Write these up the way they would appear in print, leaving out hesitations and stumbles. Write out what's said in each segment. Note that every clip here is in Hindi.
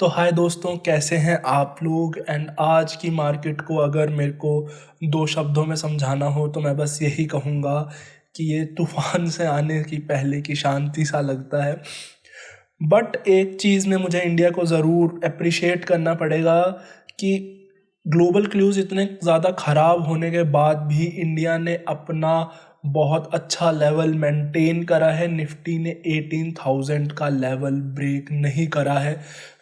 तो हाय दोस्तों, कैसे हैं आप लोग। एंड आज की मार्केट को अगर मेरे को दो शब्दों में समझाना हो तो मैं बस यही कहूँगा कि ये तूफान से आने की पहले की शांति सा लगता है। बट एक चीज़ में मुझे इंडिया को ज़रूर अप्रिशिएट करना पड़ेगा कि ग्लोबल क्लूज़ इतने ज़्यादा ख़राब होने के बाद भी इंडिया ने अपना बहुत अच्छा लेवल मेंटेन करा है। निफ्टी ने 18,000 का लेवल ब्रेक नहीं करा है।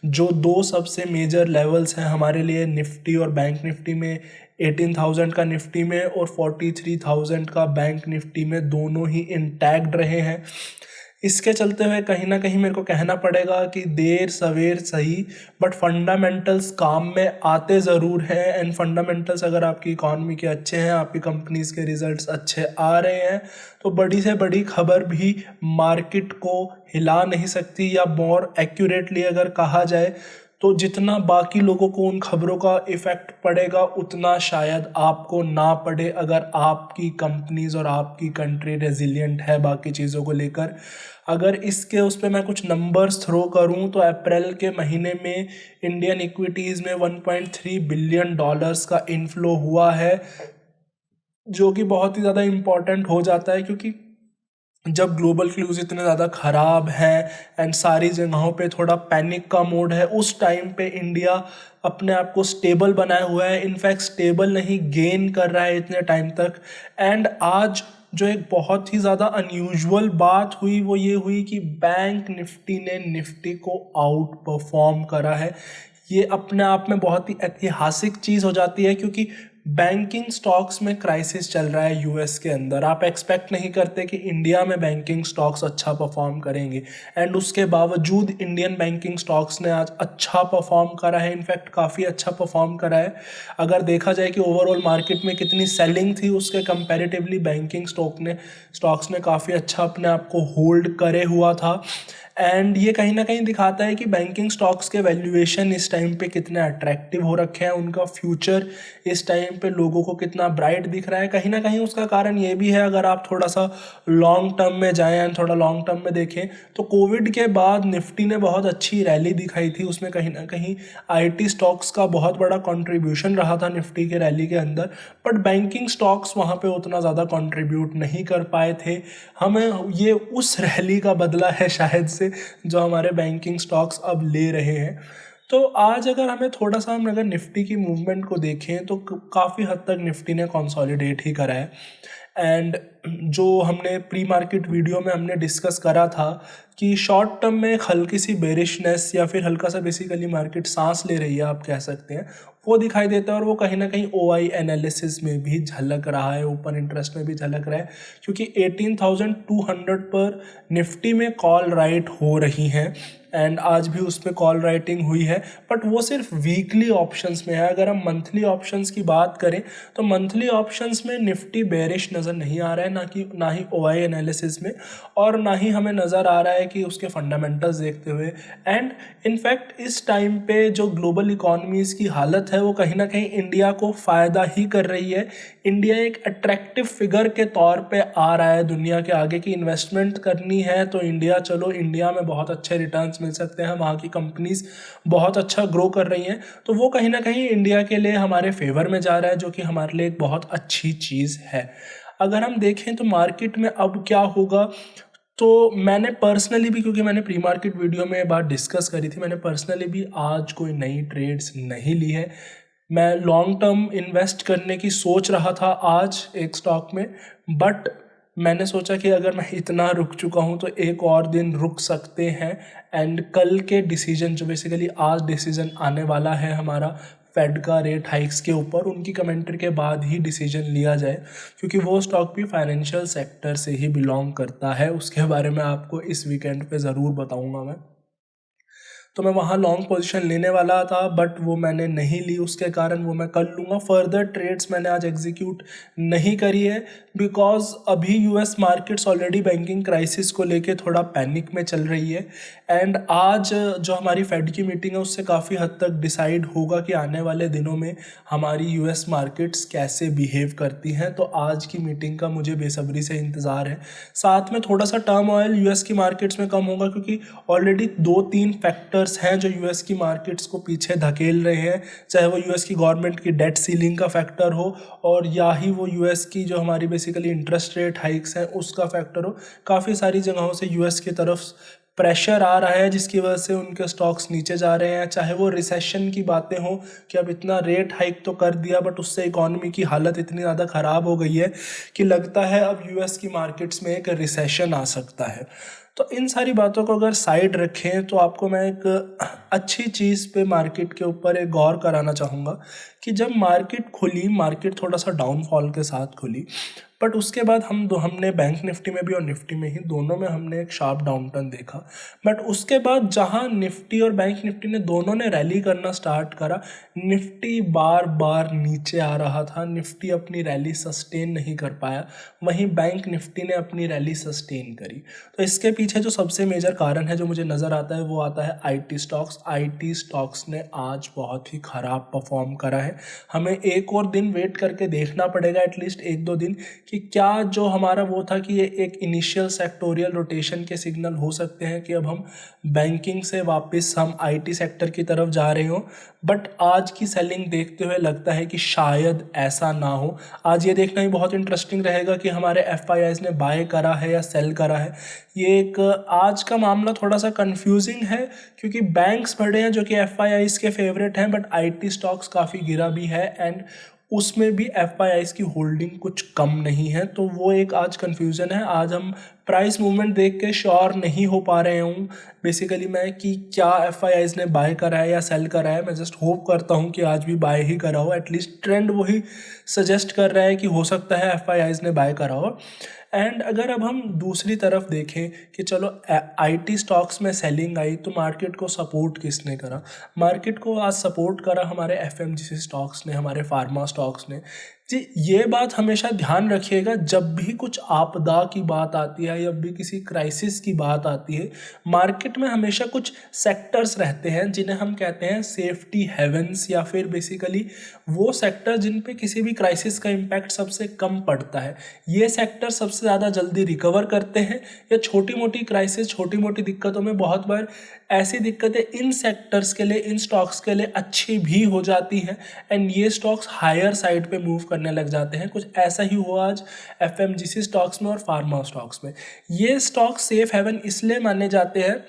जो दो सबसे मेजर लेवल्स हैं हमारे लिए, निफ्टी और बैंक निफ्टी में, 18,000 का निफ्टी में और 43,000 का बैंक निफ्टी में, दोनों ही इंटैक्ट रहे हैं। इसके चलते हुए कहीं ना कहीं मेरे को कहना पड़ेगा कि देर सवेर सही, बट फंडामेंटल्स काम में आते ज़रूर हैं। एंड फंडामेंटल्स अगर आपकी इकॉनमी के अच्छे हैं, आपकी कंपनीज़ के रिजल्ट्स अच्छे आ रहे हैं, तो बड़ी से बड़ी खबर भी मार्केट को हिला नहीं सकती। या मोर एक्यूरेटली अगर कहा जाए तो जितना बाकी लोगों को उन खबरों का इफ़ेक्ट पड़ेगा उतना शायद आपको ना पड़े, अगर आपकी कंपनीज और आपकी कंट्री रेजिलिएंट है बाकी चीज़ों को लेकर। अगर इसके उस पर मैं कुछ नंबर्स थ्रो करूं तो अप्रैल के महीने में इंडियन इक्विटीज़ में $1.3 बिलियन का इनफ्लो हुआ है, जो कि बहुत ही ज़्यादा इम्पॉर्टेंट हो जाता है। क्योंकि जब ग्लोबल क्लूज इतने ज़्यादा ख़राब हैं एंड सारी जगहों पे थोड़ा पैनिक का मोड है, उस टाइम पे इंडिया अपने आप को स्टेबल बनाए हुआ है। इनफैक्ट स्टेबल नहीं, गेन कर रहा है इतने टाइम तक। एंड आज जो एक बहुत ही ज़्यादा अनयूजुअल बात हुई वो ये हुई कि बैंक निफ्टी ने निफ्टी को आउट परफॉर्म करा है। ये अपने आप में बहुत ही ऐतिहासिक चीज़ हो जाती है, क्योंकि बैंकिंग स्टॉक्स में क्राइसिस चल रहा है यूएस के अंदर। आप एक्सपेक्ट नहीं करते कि इंडिया में बैंकिंग स्टॉक्स अच्छा परफॉर्म करेंगे, एंड उसके बावजूद इंडियन बैंकिंग स्टॉक्स ने आज अच्छा परफॉर्म करा है। इनफैक्ट काफ़ी अच्छा परफॉर्म करा है। अगर देखा जाए कि ओवरऑल मार्केट में कितनी सेलिंग थी, उसके कंपैरेटिवली बैंकिंग स्टॉक्स ने काफ़ी अच्छा अपने आप को होल्ड करे हुआ था। एंड ये कहीं ना कहीं दिखाता है कि बैंकिंग स्टॉक्स के वैल्यूएशन इस टाइम पे कितने अट्रैक्टिव हो रखे हैं, उनका फ्यूचर इस टाइम पे लोगों को कितना ब्राइट दिख रहा है। कहीं ना कहीं उसका कारण ये भी है, अगर आप थोड़ा सा लॉन्ग टर्म में जाएं एंड थोड़ा लॉन्ग टर्म में देखें तो कोविड के बाद निफ्टी ने बहुत अच्छी रैली दिखाई थी। उसमें कहीं ना कहीं आईटी स्टॉक्स का बहुत बड़ा कंट्रीब्यूशन रहा था निफ्टी के रैली के अंदर, बट बैंकिंग स्टॉक्स वहाँ पे उतना ज़्यादा कंट्रीब्यूट नहीं कर पाए थे। हमें ये उस रैली का बदला है शायद से, जो हमारे बैंकिंग स्टॉक्स अब ले रहे हैं। तो आज अगर हमें थोड़ा सा, हम अगर निफ्टी की मूवमेंट को देखें तो काफ़ी हद तक निफ्टी ने कंसोलिडेट ही करा है। एंड जो हमने प्री मार्केट वीडियो में हमने डिस्कस करा था कि शॉर्ट टर्म में एक हल्की सी बेरिशनेस या फिर हल्का सा बेसिकली मार्केट सांस ले रही है, आप कह सकते हैं, वो दिखाई देता है। और वो कहीं ना कहीं ओआई एनालिसिस में भी झलक रहा है, ओपन इंटरेस्ट में भी झलक रहा है, क्योंकि 18,200 पर निफ्टी में कॉल राइट हो रही हैं। एंड आज भी उस पर कॉल राइटिंग हुई है, बट वो सिर्फ वीकली ऑप्शंस में है। अगर हम मंथली ऑप्शंस की बात करें तो मंथली ऑप्शंस में निफ्टी बेरिश नज़र नहीं आ रहा है, ना ही ओआई एनालिसिस में, और ना ही हमें नज़र आ रहा है कि उसके फंडामेंटल्स देखते हुए। एंड इनफैक्ट इस टाइम पे जो ग्लोबल इकोनॉमीज़ की हालत है वो कहीं ना कहीं इंडिया को फ़ायदा ही कर रही है। इंडिया एक अट्रैक्टिव फिगर के तौर पे आ रहा है दुनिया के आगे की इन्वेस्टमेंट करनी है तो इंडिया चलो, इंडिया में बहुत अच्छे रिटर्न्स मिल सकते हैं, वहाँ की कंपनीज बहुत अच्छा ग्रो कर रही हैं, तो वो कहीं ना कहीं इंडिया के लिए हमारे फेवर में जा रहा है, जो कि हमारे लिए एक बहुत अच्छी चीज़ है। अगर हम देखें तो मार्केट में अब क्या होगा, तो मैंने पर्सनली भी, क्योंकि मैंने प्री मार्केट वीडियो में बात डिस्कस करी थी, मैंने पर्सनली भी आज कोई नई ट्रेड्स नहीं ली है। मैं लॉन्ग टर्म इन्वेस्ट करने की सोच रहा था आज एक स्टॉक में, बट मैंने सोचा कि अगर मैं इतना रुक चुका हूँ तो एक और दिन रुक सकते हैं। एंड कल के डिसीजन, जो बेसिकली आज डिसीजन आने वाला है हमारा फेड का रेट हाइक्स के ऊपर, उनकी कमेंट्री के बाद ही डिसीजन लिया जाए, क्योंकि वो स्टॉक भी फाइनेंशियल सेक्टर से ही बिलोंग करता है। उसके बारे में आपको इस वीकेंड पे ज़रूर बताऊंगा मैं। तो मैं वहाँ लॉन्ग पोजीशन लेने वाला था, बट वो मैंने नहीं ली, उसके कारण वो मैं कल लूँगा। फर्दर ट्रेड्स मैंने आज एग्जीक्यूट नहीं करी है, बिकॉज अभी US markets already banking crisis को लेके थोड़ा पैनिक में चल रही है। एंड आज जो हमारी फेड की मीटिंग है उससे काफ़ी हद तक डिसाइड होगा कि आने वाले दिनों में हमारी यूएस मार्केट्स कैसे बिहेव करती हैं। तो आज की मीटिंग का मुझे बेसब्री से इंतज़ार है। साथ में थोड़ा सा टर्म ऑयल यूएस की मार्केट्स में कम होगा, क्योंकि ऑलरेडी 2-3 फैक्टर फैक्टर्स हैं जो यूएस की मार्केट्स को पीछे धकेल रहे हैं, चाहे वो यूएस की गवर्नमेंट की डेट सीलिंग का फैक्टर हो और या ही वो यूएस की जो हमारी बेसिकली इंटरेस्ट रेट हाइक्स हैं उसका फैक्टर हो। काफ़ी सारी जगहों से यूएस की तरफ प्रेशर आ रहा है जिसकी वजह से उनके स्टॉक्स नीचे जा रहे हैं। चाहे वो रिसेशन की बातें हों कि अब इतना रेट हाइक तो कर दिया बट उससे इकॉनमी की हालत इतनी ज़्यादा ख़राब हो गई है कि लगता है अब यूएस की मार्केट्स में एक रिसेशन आ सकता है। तो इन सारी बातों को अगर साइड रखें तो आपको मैं एक अच्छी चीज़ पे मार्केट के ऊपर एक गौर कराना चाहूँगा कि जब मार्केट खुली, मार्केट थोड़ा सा डाउनफॉल के साथ खुली, बट उसके बाद हमने बैंक निफ्टी में भी और निफ्टी में ही दोनों में हमने एक शार्प डाउनटर्न देखा। बट उसके बाद जहाँ निफ्टी और बैंक निफ्टी ने दोनों ने रैली करना स्टार्ट करा, निफ्टी बार बार नीचे आ रहा था, निफ्टी अपनी रैली सस्टेन नहीं कर पाया, वहीं बैंक निफ्टी ने अपनी रैली सस्टेन करी। तो इसके पीछे जो सबसे मेजर कारण है जो मुझे नज़र आता है वो आता है आईटी स्टॉक्स। आईटी स्टॉक्स ने आज बहुत ही ख़राब परफॉर्म करा है। हमें एक और दिन वेट करके देखना पड़ेगा, एटलीस्ट 1-2 दिन, कि क्या जो हमारा वो था कि ये एक इनिशियल सेक्टोरियल रोटेशन के सिग्नल हो सकते हैं कि अब हम बैंकिंग से वापस हम आईटी सेक्टर की तरफ जा रहे हो। बट आज की सेलिंग देखते हुए लगता है कि शायद ऐसा ना हो। आज ये देखना ही बहुत इंटरेस्टिंग रहेगा कि हमारे एफआईआईज ने बाय करा है या सेल करा है। ये एक आज का मामला थोड़ा सा कंफ्यूजिंग है क्योंकि बैंक्स बड़े हैं जो कि एफआईआईज के फेवरेट हैं, बट आईटी स्टॉक्स काफ़ी गिरा भी है एंड उसमें भी एफआईआईज की होल्डिंग कुछ कम नहीं है। तो वो एक आज कन्फ्यूज़न है। आज हम प्राइस मूवमेंट देख के श्योर नहीं हो पा रहे हूँ बेसिकली मैं कि क्या एफआईआईज ने बाय करा है या सेल करा है। मैं जस्ट होप करता हूँ कि आज भी बाय ही करा हो, एटलीस्ट ट्रेंड वही सजेस्ट कर रहा है कि हो सकता है एफआईआईज ने बाय करा हो। एंड अगर अब हम दूसरी तरफ देखें कि चलो आईटी स्टॉक्स में सेलिंग आई तो मार्केट को सपोर्ट किसने करा? मार्केट को आज सपोर्ट करा हमारे एफएमजीसी स्टॉक्स ने, हमारे फार्मा स्टॉक्स ने। जी, ये बात हमेशा ध्यान रखिएगा, जब भी कुछ आपदा की बात आती है या भी किसी क्राइसिस की बात आती है, मार्केट में हमेशा कुछ सेक्टर्स रहते हैं जिन्हें हम कहते हैं सेफ्टी हेवन्स, या फिर बेसिकली वो सेक्टर जिन पे किसी भी क्राइसिस का इम्पैक्ट सबसे कम पड़ता है। ये सेक्टर सबसे ज़्यादा जल्दी रिकवर करते हैं या छोटी मोटी क्राइसिस, छोटी मोटी दिक्कतों में बहुत बार ऐसी दिक्कतें इन सेक्टर्स के लिए, इन स्टॉक्स के लिए अच्छी भी हो जाती हैं एंड ये स्टॉक्स हायर साइड पे मूव करने लग जाते हैं। कुछ ऐसा ही हुआ आज एफएमजीसी स्टॉक्स में और फार्मा स्टॉक्स में। ये स्टॉक्स सेफ हेवन इसलिए माने जाते हैं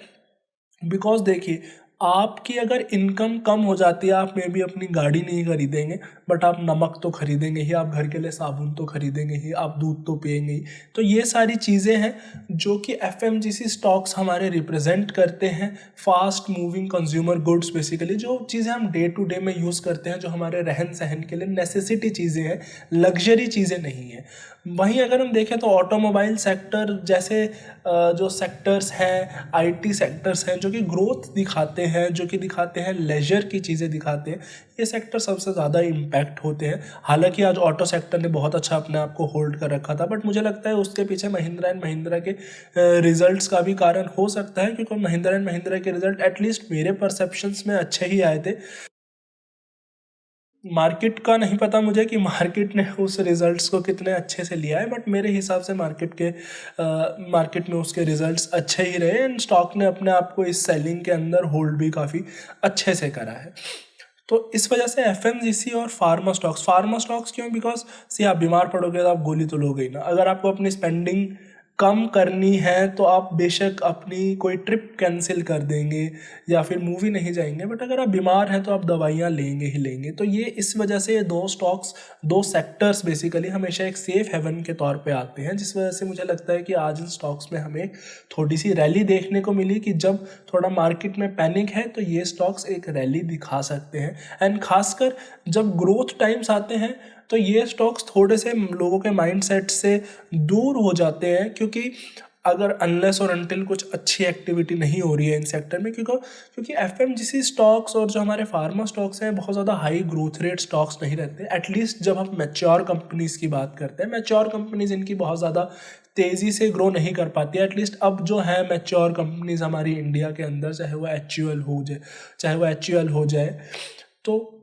बिकॉज देखिए, आपकी अगर इनकम कम हो जाती है, आप में भी अपनी गाड़ी नहीं खरीदेंगे बट आप नमक तो खरीदेंगे ही, आप घर के लिए साबुन तो खरीदेंगे ही, आप दूध तो पिएंगे ही। तो ये सारी चीज़ें हैं जो कि एफएमजीसी स्टॉक्स हमारे रिप्रेजेंट करते हैं। Fast moving consumer goods, basically जो चीज़ें हम डे टू डे में यूज़ करते हैं, जो हमारे रहन सहन के लिए नेसेसिटी चीज़ें हैं, लग्जरी चीज़ें नहीं हैं। वहीं अगर हम देखें तो ऑटोमोबाइल सेक्टर जैसे जो सेक्टर्स हैं, आईटी सेक्टर्स हैं जो कि ग्रोथ दिखाते हैं, जो कि दिखाते हैं लेजर की चीज़ें दिखाते हैं, ये सेक्टर सबसे ज़्यादा इम्पैक्ट होते हैं। हालांकि आज ऑटो सेक्टर ने बहुत अच्छा अपने आप को होल्ड कर रखा था, बट मुझे लगता है उसके पीछे महिंद्रा एंड महिंद्रा के रिजल्ट्स का भी कारण हो सकता है, क्योंकि महिंद्रा एंड महिंद्रा के रिजल्ट एटलीस्ट मेरे परसेप्शंस में अच्छे ही आए थे। मार्केट का नहीं पता मुझे कि मार्केट ने उस रिज़ल्ट्स को कितने अच्छे से लिया है, बट मेरे हिसाब से मार्केट में उसके रिज़ल्ट्स अच्छे ही रहे एंड स्टॉक ने अपने आप को इस सेलिंग के अंदर होल्ड भी काफ़ी अच्छे से करा है। तो इस वजह से एफएमजीसी और फार्मा स्टॉक्स क्यों? बिकॉज सी आप बीमार पड़ोगे तो आप गोली तो लोगे ही ना। अगर आपको अपनी स्पेंडिंग कम करनी है तो आप बेशक अपनी कोई ट्रिप कैंसिल कर देंगे या फिर मूवी नहीं जाएंगे, बट अगर आप बीमार हैं तो आप दवाइयाँ लेंगे ही लेंगे। तो ये इस वजह से ये दो सेक्टर्स बेसिकली हमेशा एक सेफ हेवन के तौर पे आते हैं, जिस वजह से मुझे लगता है कि आज इन स्टॉक्स में हमें थोड़ी सी रैली देखने को मिली कि जब थोड़ा मार्केट में पैनिक है तो ये स्टॉक्स एक रैली दिखा सकते हैं। एंड खासकर जब ग्रोथ टाइम्स आते हैं तो ये स्टॉक्स थोड़े से लोगों के माइंडसेट से दूर हो जाते हैं, क्योंकि अगर अनलेस और अनटिल कुछ अच्छी एक्टिविटी नहीं हो रही है इन सेक्टर में, क्योंकि एफएमजीसी स्टॉक्स और जो हमारे फार्मा स्टॉक्स हैं बहुत ज़्यादा हाई ग्रोथ रेट स्टॉक्स नहीं रहते। एटलीस्ट जब हम मैच्योर कंपनीज़ की बात करते हैं, मैच्योर कंपनीज़ इनकी बहुत ज़्यादा तेज़ी से ग्रो नहीं कर पाती है। एटलीस्ट अब जो है मैच्योर कंपनीज़ हमारी इंडिया के अंदर, चाहे वो एचयूएल हो जाए, तो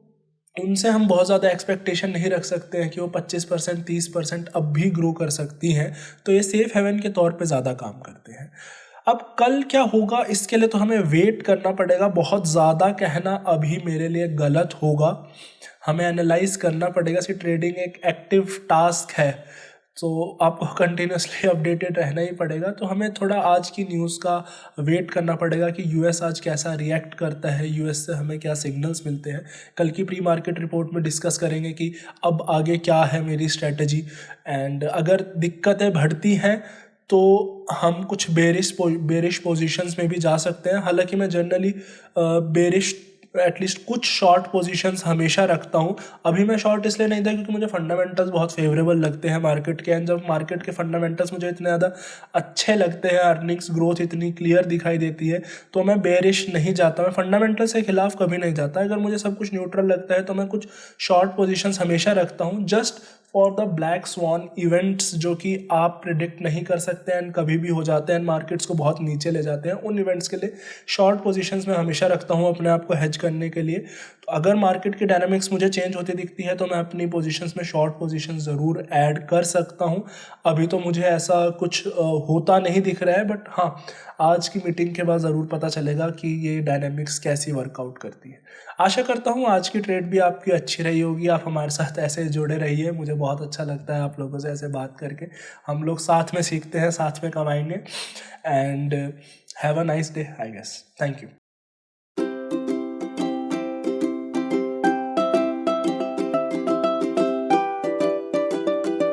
उनसे हम बहुत ज़्यादा एक्सपेक्टेशन नहीं रख सकते हैं कि वो 25% 30% अब भी ग्रो कर सकती हैं। तो ये सेफ हेवन के तौर पे ज़्यादा काम करते हैं। अब कल क्या होगा इसके लिए तो हमें वेट करना पड़ेगा, बहुत ज़्यादा कहना अभी मेरे लिए गलत होगा। हमें एनालाइज करना पड़ेगा, सी ट्रेडिंग एक एक्टिव टास्क है, तो आपको कंटिन्यूसली अपडेटेड रहना ही पड़ेगा। तो हमें थोड़ा आज की न्यूज़ का वेट करना पड़ेगा कि यूएस आज कैसा रिएक्ट करता है, यूएस से हमें क्या सिग्नल्स मिलते हैं। कल की प्री मार्केट रिपोर्ट में डिस्कस करेंगे कि अब आगे क्या है मेरी स्ट्रेटजी, एंड अगर दिक्कतें बढ़ती हैं तो हम कुछ बेरिश पोजीशंस में भी जा सकते हैं। हालांकि मैं जनरली बेरिश एटलीस्ट कुछ शॉर्ट पोजीशंस हमेशा रखता हूँ। अभी मैं शॉर्ट इसलिए नहीं था क्योंकि मुझे फंडामेंटल्स बहुत फेवरेबल लगते हैं मार्केट के, एंड जब मार्केट के फंडामेंटल्स मुझे इतने ज़्यादा अच्छे लगते हैं, अर्निंग्स ग्रोथ इतनी क्लियर दिखाई देती है, तो मैं बेरिश नहीं जाता, मैं फंडामेंटल्स के खिलाफ कभी नहीं जाता। अगर मुझे सब कुछ न्यूट्रल लगता है तो मैं कुछ शॉर्ट पोजीशंस हमेशा रखता हूँ, just for the black swan events जो कि आप प्रिडिक्ट नहीं कर सकते एंड कभी भी हो जाते हैं, मार्केट्स को बहुत नीचे ले जाते हैं। उन इवेंट्स के लिए शॉर्ट पोजीशंस में हमेशा रखता हूँ अपने आप को हेज करने के लिए। तो अगर मार्केट की डायनामिक्स मुझे चेंज होती दिखती है तो मैं अपनी पोजीशंस में शॉर्ट पोजीशंस ज़रूर ऐड कर सकता हूँ। अभी तो मुझे ऐसा कुछ होता नहीं दिख रहा है, बट हाँ, आज की मीटिंग के बाद ज़रूर पता चलेगा कि ये डायनामिक्स कैसी वर्कआउट करती है। आशा करता हूँ आज की ट्रेड भी आपकी अच्छी रही होगी, आप हमारे साथ ऐसे जुड़े रहिए, मुझे बहुत अच्छा लगता है आप लोगों से ऐसे बात करके। हम लोग साथ में सीखते हैं, साथ में कमाएंगे, and have a nice day I guess. Thank you.